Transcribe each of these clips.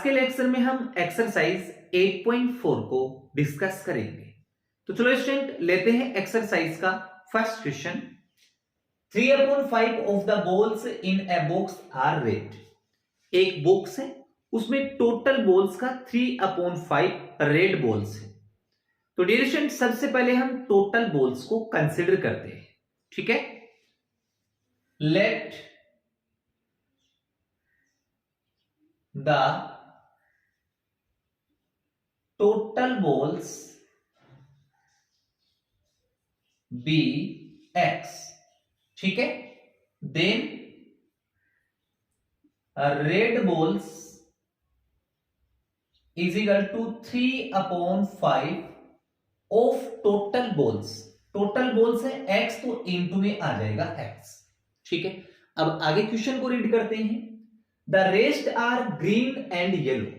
के लेक्चर में हम एक्सरसाइज 8.4 को डिस्कस करेंगे। तो चलो स्टूडेंट लेते हैं एक्सरसाइज का first question. 3/5 of the balls in a box are red. एक बॉक्स है, उसमें टोटल बॉल्स का 3/5 रेड बॉल्स है। तो डियर स्टूडेंट सबसे पहले हम टोटल बॉल्स को कंसिडर करते हैं, ठीक है। Let the total balls be x, ठीक है। Then red balls is equal to 3/5 of total balls. Total balls है एक्स, तो इनटू में आ जाएगा एक्स, ठीक है। अब आगे क्वेश्चन को रीड करते हैं। The rest are green and yellow.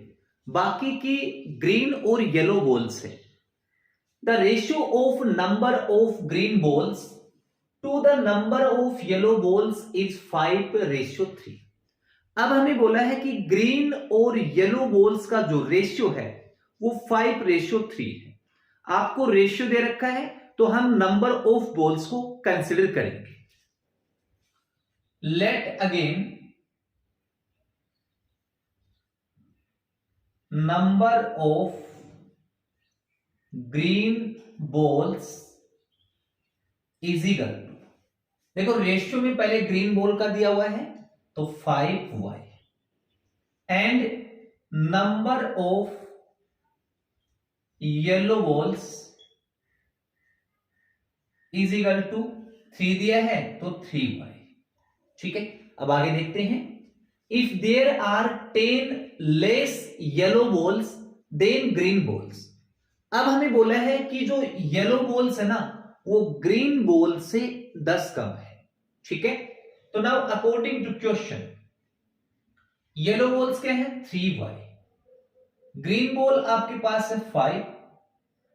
बाकी की ग्रीन और येलो बॉल्स है। The ratio of number of green balls to the number of yellow balls is 5:3। अब हमें बोला है कि ग्रीन और येलो बॉल्स का जो रेशियो है वो 5:3 है। आपको रेशियो दे रखा है तो हम नंबर ऑफ बॉल्स को कंसिडर करेंगे। Let again number of green balls is equal to, देखो रेशियो में पहले ग्रीन बॉल का दिया हुआ है तो 5y and number of yellow balls is equal to 3 दिया है तो 3y, ठीक है। अब आगे देखते हैं। If there are 10 less yellow balls than green balls. अब हमें बोला है कि जो येलो बॉल्स है ना वो ग्रीन बॉल से 10 कम है, ठीक है। तो now according to question yellow balls क्या है 3y, ग्रीन बॉल आपके पास है 5,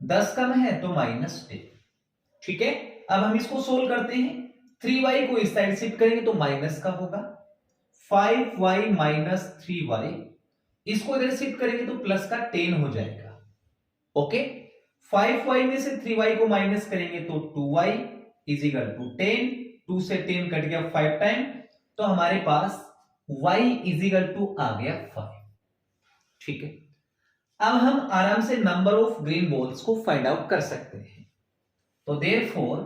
10 कम है तो -10, ठीक है। अब हम इसको सोल्व करते हैं। 3y को इस साइड शिफ्ट करेंगे तो माइनस का होगा, 5y माइनस 3y, इसको इधर शिफ्ट करेंगे तो प्लस का 10 हो जाएगा, ओके। 5y में से 3y को माइनस करेंगे तो 2y इज इक्वल टू 10, 2 से 10 कट गया 5 टाइम, तो हमारे पास y इज इक्वल टू आ गया 5, ठीक है। अब हम आराम से नंबर ऑफ ग्रीन बॉल्स को फाइंड आउट कर सकते हैं। तो therefore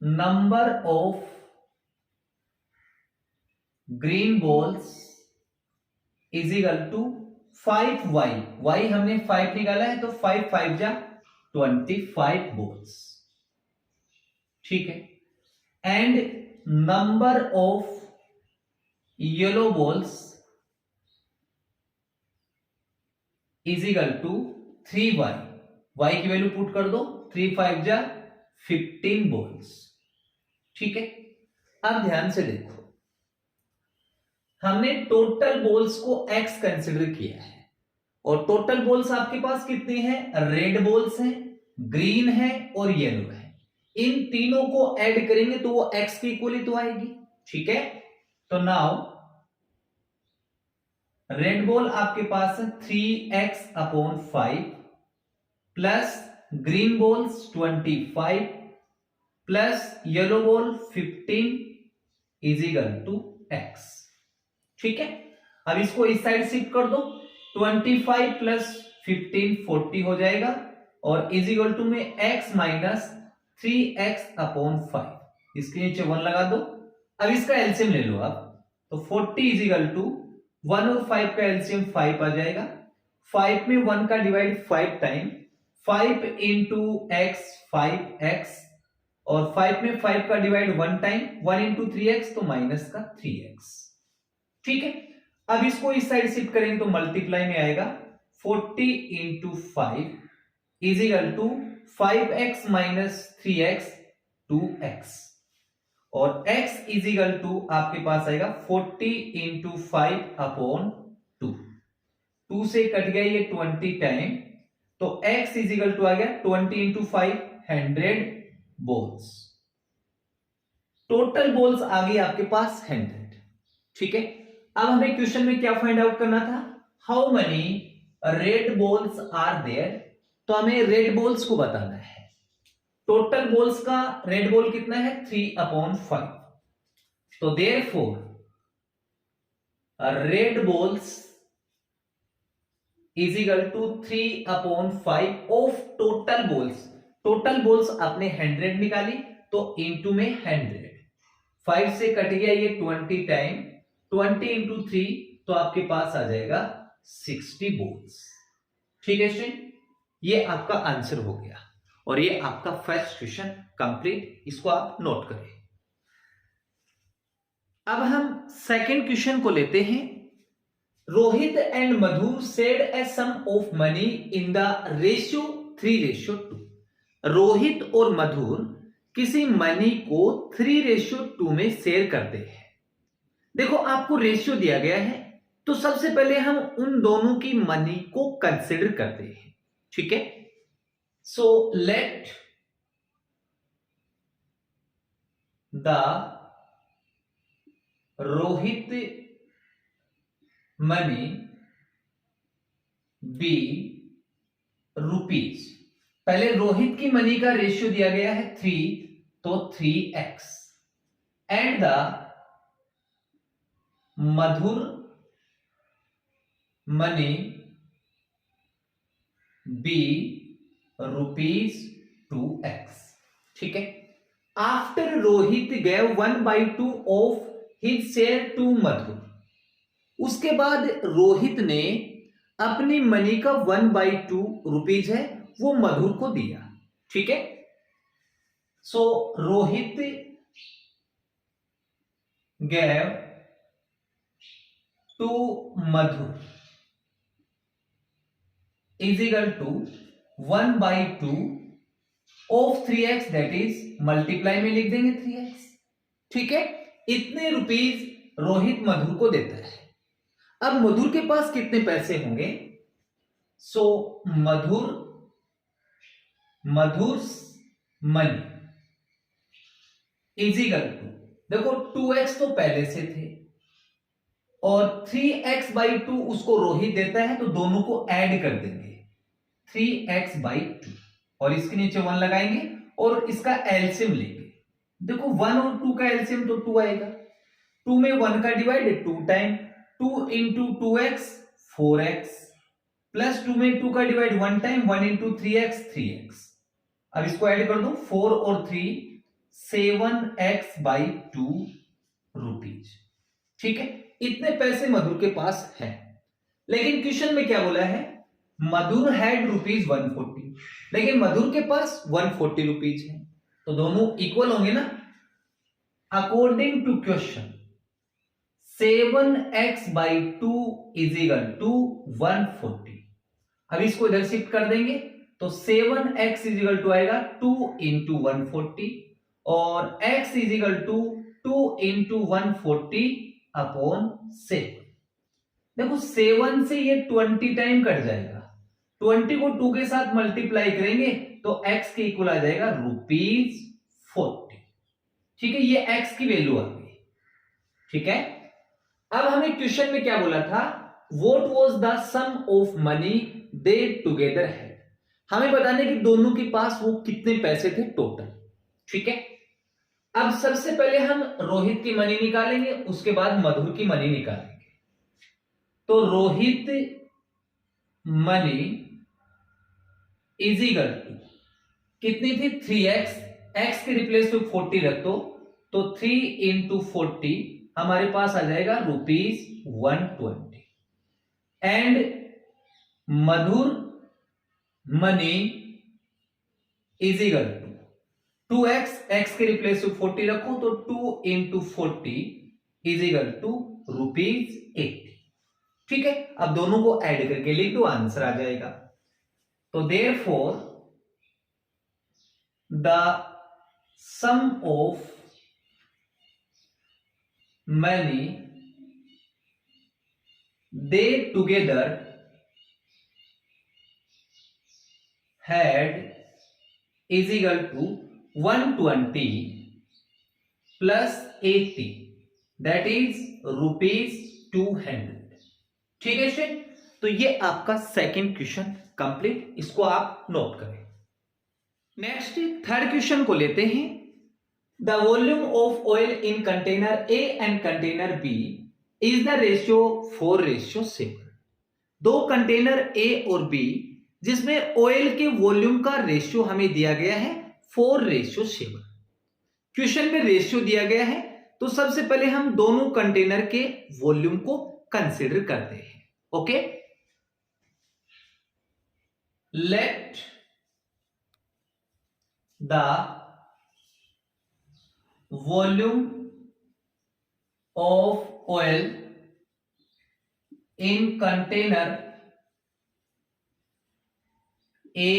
number of green balls is equal to 5y, y हमने 5 निकाला है तो 5 5 जा 25 बॉल्स, ठीक है। And number of yellow balls is equal to 3y, y की वैल्यू पुट कर दो, 3 5 जा 15 बॉल्स, ठीक है। अब ध्यान से देखो, हमने टोटल बॉल्स को x कंसिडर किया है और टोटल बॉल्स आपके पास कितने हैं, रेड बॉल्स हैं, ग्रीन है और येलो है। इन तीनों को ऐड करेंगे तो वो x के इक्वल ही तो आएगी, ठीक है। तो नाउ रेड बॉल आपके पास है 3x/5 plus green balls 25 plus yellow ball 15 is equal to x, ठीक है। अब इसको इस साइड शिफ्ट कर दो, 25 प्लस 15 40 हो जाएगा और इज इक्वल टू में x माइनस 3x/5, इसके नीचे 1 लगा दो। अब इसका एलसीएम ले लो आप, तो 40 इज इक्वल टू 1 और 5 का एलसीएम 5 आ जाएगा। 5 में 1 का divide 5 time, 5 into x 5x, और 5 में 5 का डिवाइड 1 टाइम, 1 इंटू 3x तो माइनस का 3x, ठीक है। अब इसको इस साइड शिफ्ट करेंगे तो मल्टीप्लाई में आएगा, 40 into 5 is equal to 5x minus 3x 2x, और x इज इक्वल टू आपके पास आएगा 40 इंटू 5/2, 2 से कट गया ये 20 टाइम, तो x इज इक्वल टू आ गया 20 इंटू 5 100 बॉल्स। टोटल बॉल्स आ गई आपके पास 100, ठीक है। अब हमें क्वेश्चन में क्या फाइंड आउट करना था, how many red balls are there, तो हमें रेड बॉल्स को बताना है। टोटल बॉल्स का रेड बॉल कितना है 3/5, तो therefore red balls is equal to 3/5 of total balls. Total balls आपने 100 निकाली तो इंटू में 100, 5 से कट गया ये 20 टाइम, 20 इंटू 3 तो आपके पास आ जाएगा 60 बॉल्स। ठीक है स्टूडेंट, ये आपका आंसर हो गया और ये आपका फर्स्ट क्वेश्चन कंप्लीट, इसको आप नोट करें। अब हम सेकंड क्वेश्चन को लेते हैं। Rohit and Madhur shared a sum of money in the ratio 3:2। Rohit और मधुर किसी मनी को 3:2 में शेयर करते हैं। देखो आपको रेशियो दिया गया है, तो सबसे पहले हम उन दोनों की मनी को कंसिडर करते हैं। ठीक है, so let the Rohit money be rupees. पहले रोहित की मनी का रेशियो दिया गया है 3, तो 3x, and the Madhur money be rupees 2x। ठीक है, after Rohit gave 1/2 of his share to Madhur, उसके बाद रोहित ने अपनी मनी का 1/2 रुपीज है वो मधुर को दिया। ठीक है, so Rohit gave to Madhur is equal to 1/2 of 3x, that is multiply में लिख देंगे 3x। ठीक है, इतने रुपीज रोहित मधुर को देता है। अब मधुर के पास कितने पैसे होंगे, सो मधुर मनी इज इक्वल टू, देखो 2x तो पहले से थे और 3x/2 उसको रोहित देता है, तो दोनों को ऐड कर देंगे 3x/2 और इसके नीचे 1 लगाएंगे और इसका एलसीएम लेंगे। देखो 1 और 2 का एलसीएम तो 2 आएगा, 2 में 1 का divide 2 time, 2 into 2x 4x, plus 2 में 2 का divide 1 time, 1 into 3x 3x। अब इसको ऐड कर दो 4 और 3 7x/2 रुपीज। ठीक है, इतने पैसे मधुर के पास है। लेकिन क्वेश्चन में क्या बोला है, मधुर हैड रुपीज 140, लेकिन मधुर के पास 140 रुपीज है, तो दोनों इक्वल होंगे ना। According to question 7x/2 is equal to 140। अब इसको इधर शिफ्ट कर देंगे तो 7x इज इक्वल टू आएगा 2 इंटू 140 और x is equal to 2 into 140 upon 7। देखो 7 से ये 20 टाइम कट जाएगा, 20 को 2 के साथ मल्टीप्लाई करेंगे तो x के इक्वल आ जाएगा ₹40। ठीक है, ये x की वैल्यू आ गई। ठीक है, अब हमें क्वेश्चन में क्या बोला था, what was the sum of money they together had. हमें बताने कि दोनों के पास वो कितने पैसे थे टोटल। ठीक है, अब सबसे पहले हम रोहित की मनी निकालेंगे, उसके बाद मधुर की मनी निकालेंगे। तो Rohit money is equal to कितनी थी 3x, x के रिप्लेस में 40 रख दो तो 3 इंटू 40 हमारे पास आ जाएगा ₹120, and Madhur money is equal to 2x, x के रिप्लेस में 40 रखो तो 2 इंटू 40 इज इक्वल टू ₹80। ठीक है, अब दोनों को ऐड करके लिख दो, आंसर आ जाएगा। तो therefore the sum of money they together had is equal to 120 plus 80, that is rupees 200। ठीक है स्टूडेंट, तो ये आपका सेकंड क्वेश्चन कंप्लीट, इसको आप नोट करें। नेक्स्ट थर्ड क्वेश्चन को लेते हैं। The volume of oil in container A and container B is the ratio 4:7। दो कंटेनर ए और बी जिसमें ऑयल के वॉल्यूम का रेशियो हमें दिया गया है 4:7। क्वेश्चन में रेशियो दिया गया है, तो सबसे पहले हम दोनों कंटेनर के वॉल्यूम को कंसीडर करते हैं। Okay, let the volume of oil in container A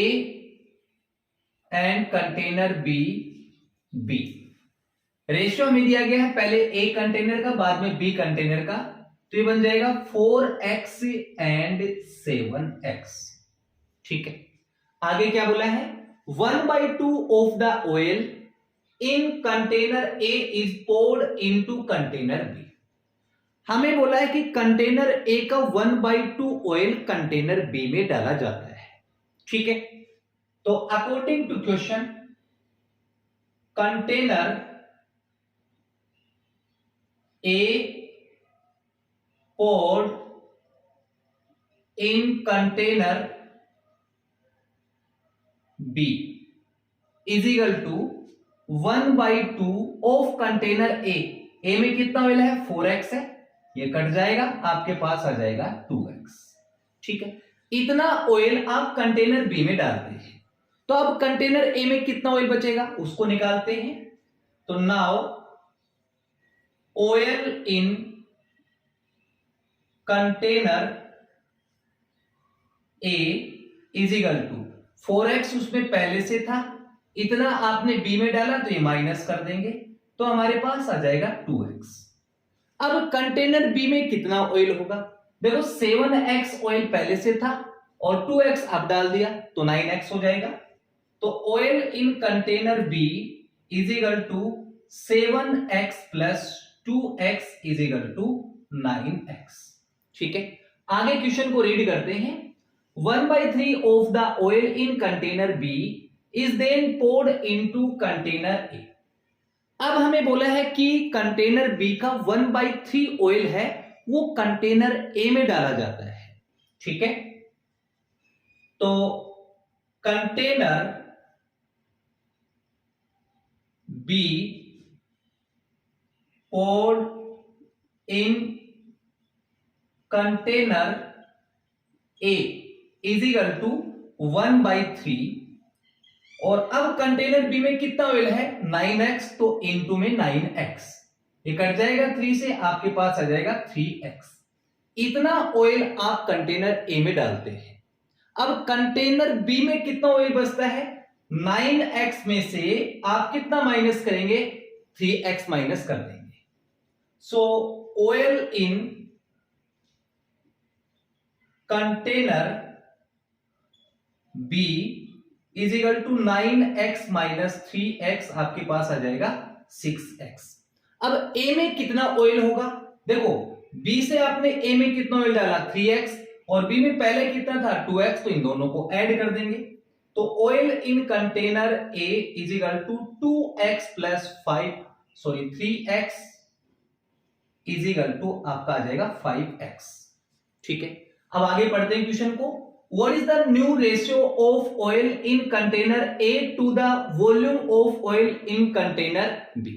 and container B B. Ratio हमें दिया गया है पहले ए कंटेनर का, बाद में बी कंटेनर का, तो ये बन जाएगा 4x एंड 7x। ठीक है, आगे क्या बोला है, 1/2 of the oil in container A is poured into container B. हमें बोला है कि कंटेनर ए का 1/2 ऑयल कंटेनर बी में डाला जाता है। ठीक है, तो according to question, container A poured in container B is equal to 1/2 of container A। A में कितना ऑयल है, 4x है, ये कट जाएगा, आपके पास आ जाएगा 2x। ठीक है, इतना ऑयल आप कंटेनर बी में डालते हैं, तो अब कंटेनर ए में कितना ऑयल बचेगा उसको निकालते हैं। तो now oil in container A is equal to 4x उसमें पहले से था, इतना आपने बी में डाला तो ये माइनस कर देंगे, तो हमारे पास आ जाएगा 2x। अब कंटेनर बी में कितना ऑयल होगा, देखो 7x ऑयल पहले से था और 2x अब डाल दिया तो 9x हो जाएगा। तो oil in container B is equal to 7x plus 2x is equal to 9x। ठीक है, आगे क्वेश्चन को रीड करते हैं। 1/3 of the oil in container B is then poured into container A. अब हमें बोला है कि कंटेनर बी का 1/3 ऑयल है वो कंटेनर ए में डाला जाता है। ठीक है, तो container B poured in container A is equal to 1/3, और अब कंटेनर बी में कितना ऑयल है 9x, तो इनटू में 9x, ये कट जाएगा 3 से, आपके पास आ जाएगा 3x। इतना ऑयल आप कंटेनर ए में डालते हैं। अब कंटेनर बी में कितना ऑयल बचता है, 9x में से आप कितना माइनस करेंगे, 3x माइनस कर देंगे। So oil in container B is equal to 9x minus 3x, आपके पास आ जाएगा 6x। अब A में कितना ऑयल होगा, देखो B से आपने A में कितना ऑयल डाला 3x, और B में पहले कितना था 2x, तो इन दोनों को ऐड कर देंगे। तो oil in container A is equal to 2x plus 3x is equal to आपका आ जाएगा 5x। ठीक है, अब आगे पढ़ते हैं क्वेश्चन को। What is the new ratio of oil in container A to the volume of oil in container B.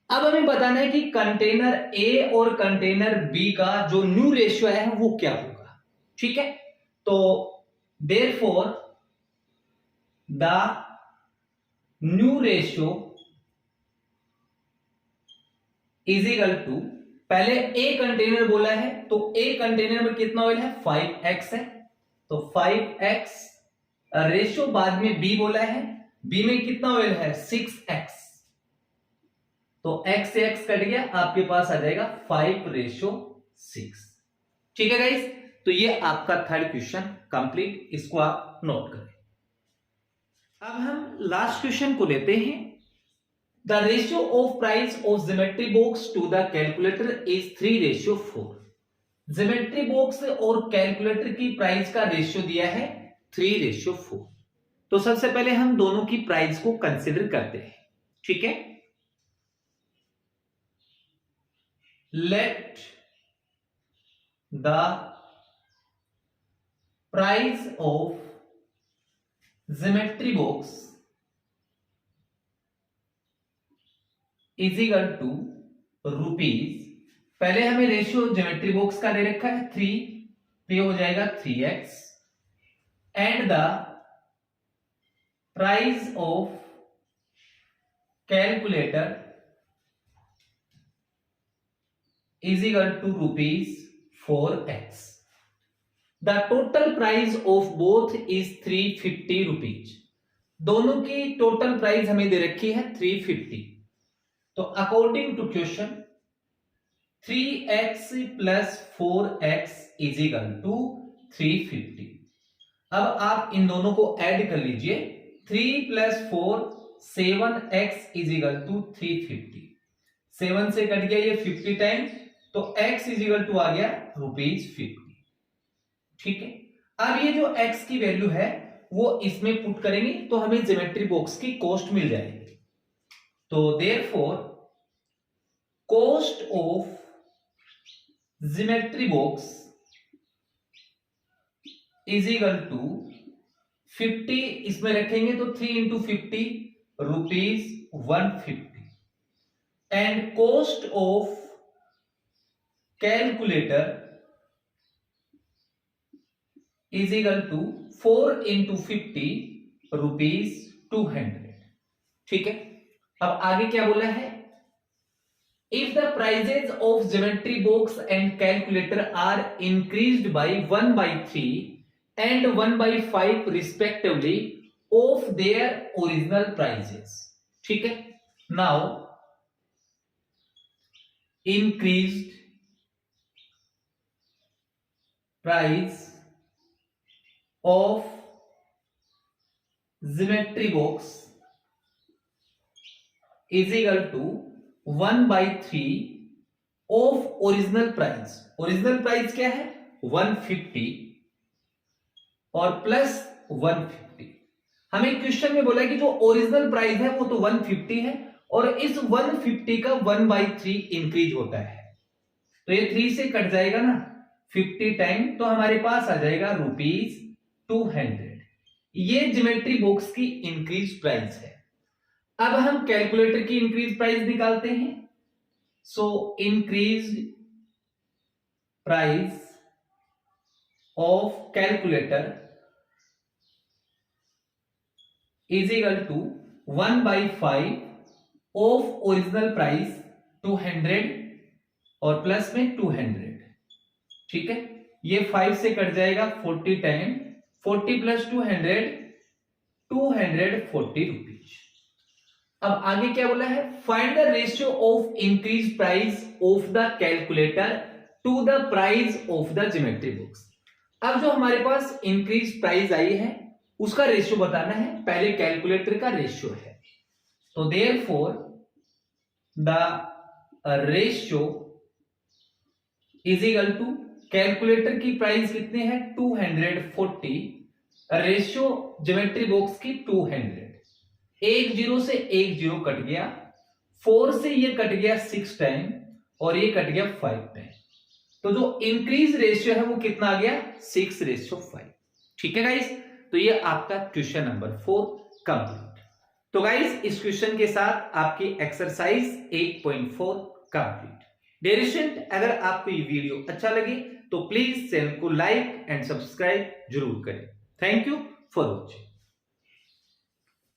अब हमें बताना है कि कंटेनर ए और कंटेनर बी का जो न्यू रेशियो है वो क्या होगा। ठीक है, तो therefore the new ratio is equal to, पहले ए कंटेनर बोला है तो ए कंटेनर में कितना ऑयल है 5x है, तो 5x रेशियो, बाद में बी बोला है, बी में कितना ऑयल है 6x, तो x से x कट गया, आपके पास आ जाएगा 5:6। ठीक है गाइस, तो ये आपका थर्ड क्वेश्चन कंप्लीट, इसको आप नोट करें। अब हम लास्ट क्वेश्चन को लेते हैं। The ratio of price of geometry box to the calculator is 3:4। Geometry box और कैलकुलेटर की प्राइस का रेशियो दिया है 3:4। तो सबसे पहले हम दोनों की प्राइस को कंसिडर करते हैं, ठीक है। Let the price of geometry box is equal to rupees, पहले हमें रेशियो ज्योमेट्री बॉक्स का दे रखा है 3, तो ये हो जाएगा 3x, and the price of calculator is equal to rupees 4x। The total price of both is 350 rupees. दोनों की टोटल प्राइस हमें दे रखी है 350। तो according to question 3x plus 4x is equal to 350। अब आप इन दोनों को ऐड कर लीजिए, 3 plus 4 7x is equal to 350। 7 से कट गया ये 50 टाइम्स, तो x इज इक्वल टू आ गया ₹50। ठीक है, अब ये जो x की वैल्यू है वो इसमें पुट करेंगे तो हमें ज्योमेट्री बॉक्स की कॉस्ट मिल जाएगी। तो therefore cost of geometry box is equal to 50, इसमें रखेंगे तो 3 into 50 ₹150, and cost of calculator is equal to 4 into 50 ₹200। ठीक है, अब आगे क्या बोला है, if the prices of geometry box and calculator are increased by 1/3 and 1/5 respectively of their original prices। ठीक है, now increased price of geometry box is equal to 1/3 of original price. Original price क्या है 150 और plus 150। हमें question में बोला कि जो ओरिजिनल प्राइस है वो तो 150 है और इस 150 का 1/3 इंक्रीज होता है, तो ये 3 से कट जाएगा ना 50 टाइम, तो हमारे पास आ जाएगा ₹200। ये ज्योमेट्री बॉक्स की इंक्रीज प्राइस है। अब हम कैलकुलेटर की इंक्रीज प्राइस निकालते हैं। So increase price of calculator is equal to 1/5 of original price 200 और प्लस में 200। ठीक है, ये 5 से कट जाएगा 40 टाइम, 40 प्लस 200 240 रुपीज। अब आगे क्या बोला है, find the ratio of increase price of the calculator to the price of the geometry box. अब जो हमारे पास इंक्रीज प्राइस आई है उसका रेशियो बताना है, पहले कैलकुलेटर का रेशियो है। तो therefore the ratio is equal to, calculator की प्राइस कितनी है 240, रेशियो ज्योमेट्री बॉक्स की 200। एक जीरो से एक जीरो कट गया, 4 से ये कट गया 6 टाइम और ये कट गया 5 टाइम, तो जो इंक्रीज रेशियो है वो कितना आ गया 6:5। ठीक है गाइस, तो ये आपका क्वेश्चन नंबर 4 कंप्लीट। तो गाइस इस क्वेश्चन के साथ आपकी एक्सरसाइज 8.4 कंप्लीट। डियर स्टूडेंट, अगर आपको ये वीडियो अच्छा लगे तो प्लीज चैनल को लाइक एंड सब्सक्राइब जरूर करें। Thank you for watching.